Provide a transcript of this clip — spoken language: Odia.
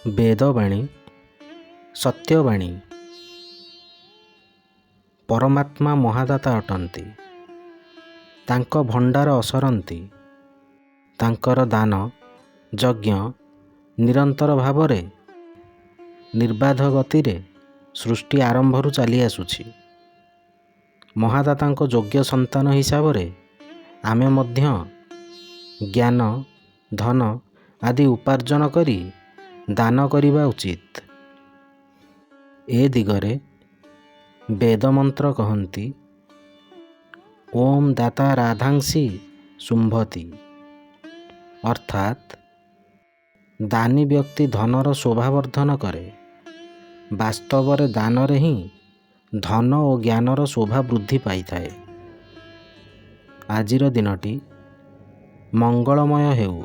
ବେଦବାଣୀ ସତ୍ୟବାଣୀ ପରମାତ୍ମା ମହାଦାତା ଅଟନ୍ତି। ତାଙ୍କ ଭଣ୍ଡାର ଅସରନ୍ତି। ତାଙ୍କର ଦାନ ଯଜ୍ଞ ନିରନ୍ତର ଭାବରେ ନିର୍ବାଧ ଗତିରେ ସୃଷ୍ଟି ଆରମ୍ଭରୁ ଚାଲି ଆସୁଛି। ମହାଦାତାଙ୍କ ଯୋଗ୍ୟ ସନ୍ତାନ ହିସାବରେ ଆମେ ମଧ୍ୟ ଜ୍ଞାନ ଧନ ଆଦି ଉପାର୍ଜନ କରି ଦାନ କରିବା ଉଚିତ। ଏ ଦିଗରେ ବେଦମନ୍ତ୍ର କହନ୍ତି, ଓମ୍ ଦାତା ରାଧାଂସି ଶୁମ୍ଭତି, ଅର୍ଥାତ୍ ଦାନୀ ବ୍ୟକ୍ତି ଧନର ଶୋଭାବର୍ଦ୍ଧନ କରେ। ବାସ୍ତବରେ ଦାନରେ ହିଁ ଧନ ଓ ଜ୍ଞାନର ଶୋଭା ବୃଦ୍ଧି ପାଇଥାଏ। ଆଜିର ଦିନଟି ମଙ୍ଗଳମୟ ହେଉ।